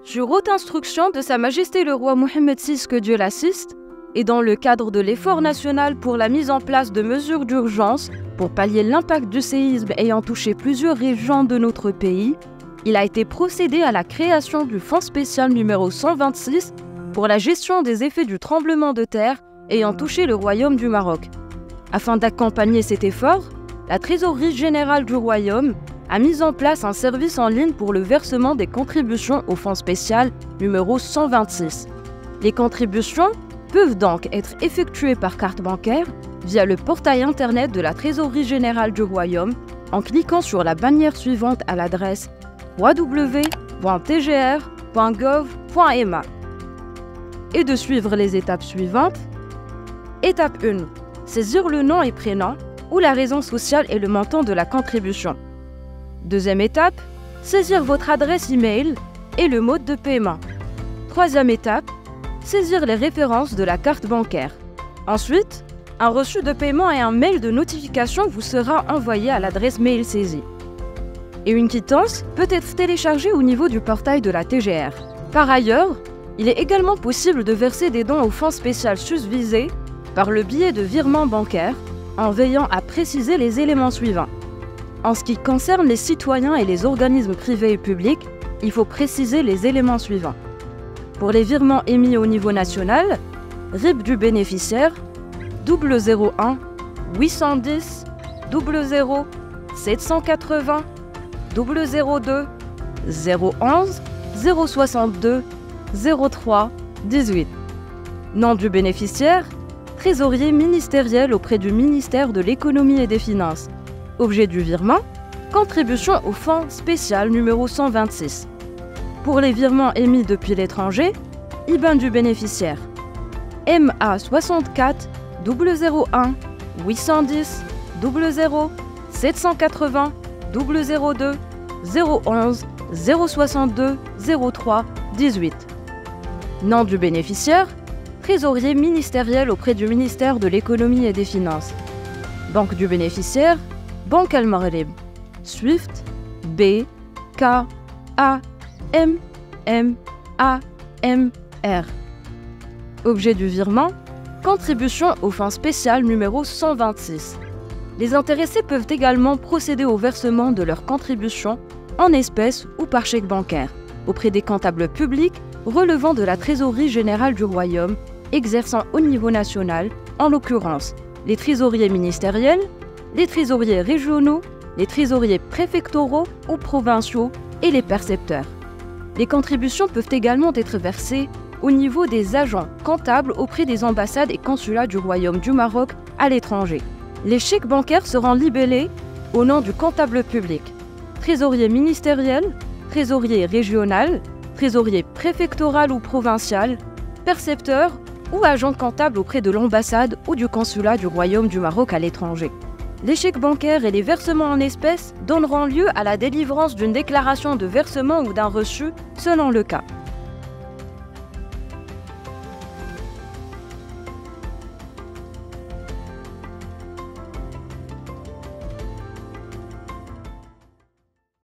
Sur haute instruction de Sa Majesté le roi Mohammed VI, que Dieu l'assiste, et dans le cadre de l'effort national pour la mise en place de mesures d'urgence pour pallier l'impact du séisme ayant touché plusieurs régions de notre pays, il a été procédé à la création du Fonds spécial numéro 126 pour la gestion des effets du tremblement de terre ayant touché le Royaume du Maroc. Afin d'accompagner cet effort, la Trésorerie générale du Royaume a mis en place un service en ligne pour le versement des contributions au Fonds spécial numéro 126. Les contributions peuvent donc être effectuées par carte bancaire via le portail internet de la Trésorerie générale du Royaume en cliquant sur la bannière suivante à l'adresse www.tgr.gov.ma et de suivre les étapes suivantes. Étape 1. Saisir le nom et prénom ou la raison sociale et le montant de la contribution. Deuxième étape, saisir votre adresse e-mail et le mode de paiement. Troisième étape, saisir les références de la carte bancaire. Ensuite, un reçu de paiement et un mail de notification vous sera envoyé à l'adresse mail saisie. Et une quittance peut être téléchargée au niveau du portail de la TGR. Par ailleurs, il est également possible de verser des dons au fonds spécial susvisé par le biais de virements bancaires en veillant à préciser les éléments suivants. En ce qui concerne les citoyens et les organismes privés et publics, il faut préciser les éléments suivants. Pour les virements émis au niveau national, RIB du bénéficiaire 001 810 00 780 002 011 062 03 18. Nom du bénéficiaire, trésorier ministériel auprès du ministère de l'Économie et des Finances. Objet du virement, contribution au fonds spécial numéro 126. Pour les virements émis depuis l'étranger, IBAN du bénéficiaire MA 64 001 810 00 780 002 011 062 03 18. Nom du bénéficiaire, trésorier ministériel auprès du ministère de l'Économie et des Finances. Banque du bénéficiaire, Banque Al Maghrib. Swift, B, K, A, M, M, A, M, R. Objet du virement, contribution au fonds spécial numéro 126. Les intéressés peuvent également procéder au versement de leur contribution en espèces ou par chèque bancaire auprès des comptables publics relevant de la Trésorerie générale du Royaume, exerçant au niveau national, en l'occurrence les trésoriers ministériels, les trésoriers régionaux, les trésoriers préfectoraux ou provinciaux et les percepteurs. Les contributions peuvent également être versées au niveau des agents comptables auprès des ambassades et consulats du Royaume du Maroc à l'étranger. Les chèques bancaires seront libellés au nom du comptable public, trésorier ministériel, trésorier régional, trésorier préfectoral ou provincial, percepteur ou agent comptable auprès de l'ambassade ou du consulat du Royaume du Maroc à l'étranger. Les chèques bancaires et les versements en espèces donneront lieu à la délivrance d'une déclaration de versement ou d'un reçu selon le cas.